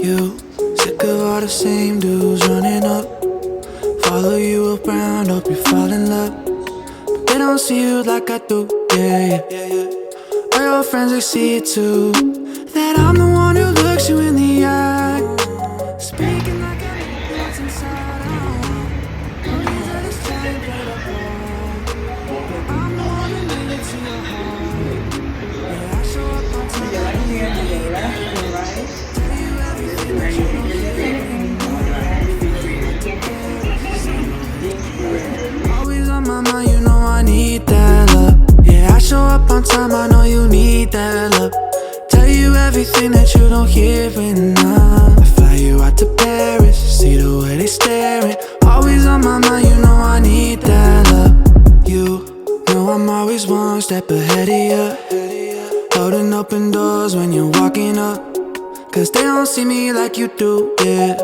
You sick of all the same dudes running up, follow you around, hope you fall in love, but they don't see you like I do, yeah. All your friends, they see it too, that I'm the one who looks you in the eye, speaking like I know what's inside. All these others try and play the part, but I'm the one who made it to your heart. Yeah, I show up on time, tell you everything that you don't hear. Always on my mind, you know I need that love. Yeah, I show up on time, I know you need that love. Tell you everything that you don't hear enough. I fly you out to Paris, see the way they staring. Always on my mind, you know I need that love. You know I'm always one step ahead of you, holding open doors when you're walking up, cause they don't see me like you do, yeah.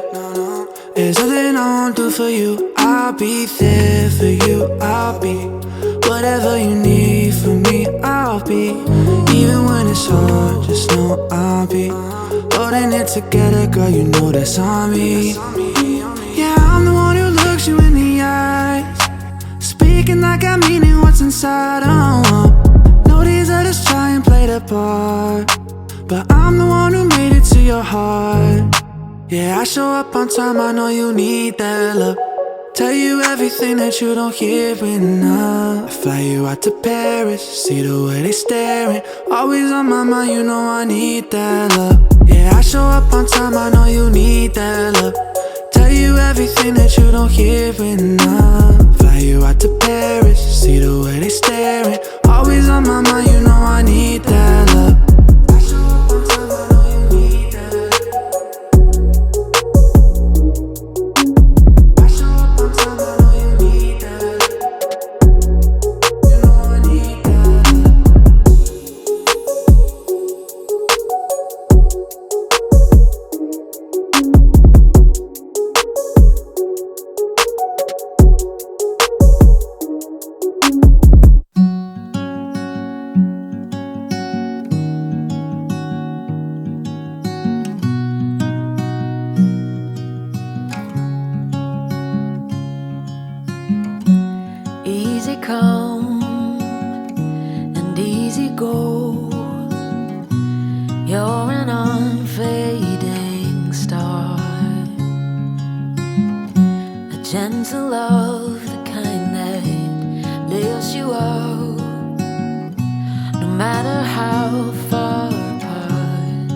There's nothing I won't do for you. I'll be there for you. I'll be whatever you need from me. I'll be, even when it's hard, just know I'll be holding it together, girl, you know that's on me. Yeah, I'm the one who looks you in the eyes, speaking like I mean it, what's inside. Know these others try and play the part, but I'm the one who made it to your heart. Yeah, I show up on time, I know you need that love. Tell you everything that you don't hear enough. I fly you out to Paris, see the way they staring. Always on my mind, you know I need that love. Yeah, I show up on time, I know you need that love. Tell you everything that you don't hear enough. Fly you out to Paris, see the way they staring. Always on my mind, you know I need that love. Easy come and easy go. You're an unfading star, a gentle love, the kind that lifts you up, no matter how far apart.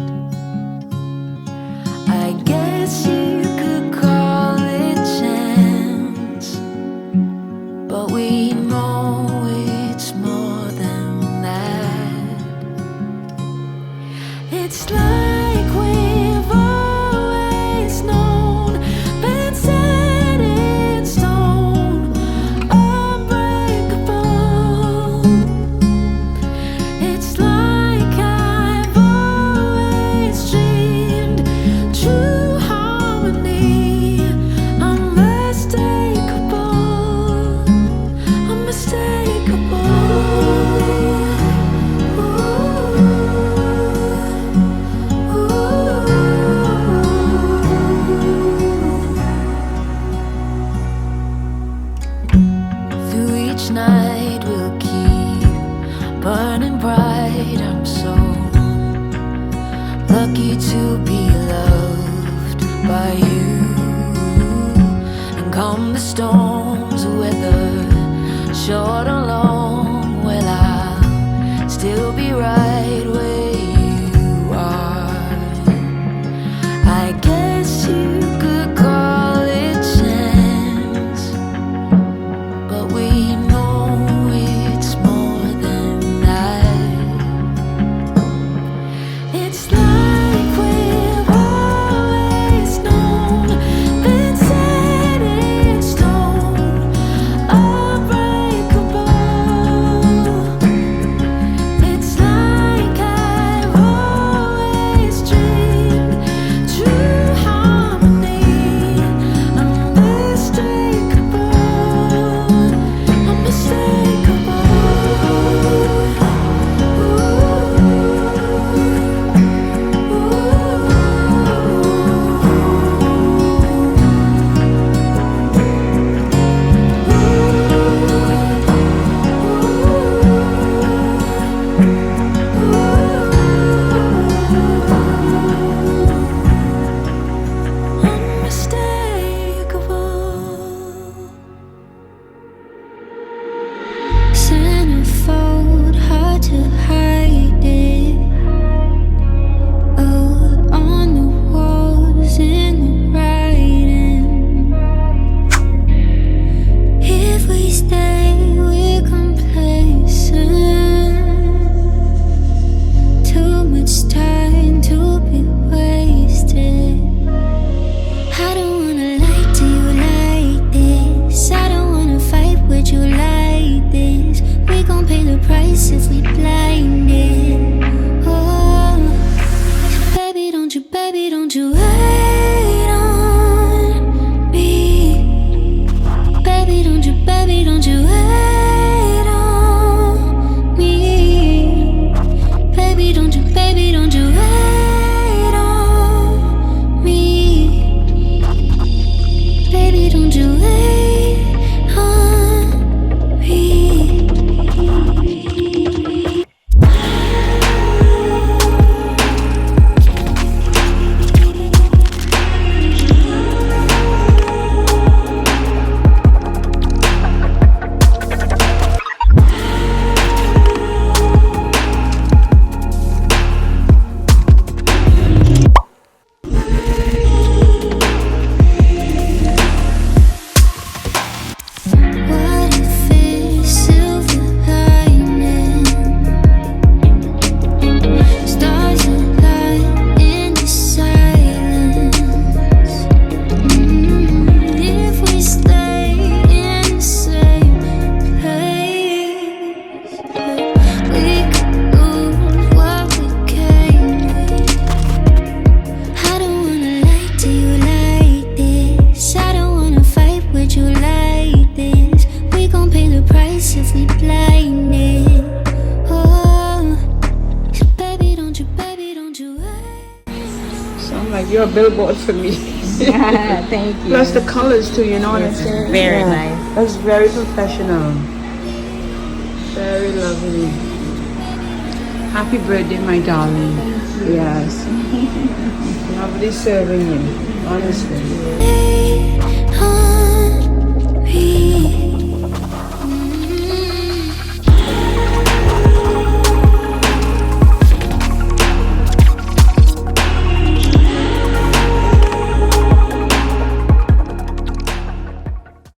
I guess you could call it chance, but we know it's more than that. It's like we've always known, been set in stone, unbreakable. It's like I've always dreamed, true harmony, unmistakable. Through each night we'll keep burning bright. I'm so lucky to be loved by you. And come the storms, weather short or long, well, I'll still be right where you are. I guess you could call it chance, but we know it's more than that. It's like we've always known, been set in stone, unbreakable. you're a billboard for me. Thank you. Plus the colors too, you know what I'm saying? Very nice. That's very professional. Very lovely. Happy birthday, my darling. Yes. Lovely serving you, honestly.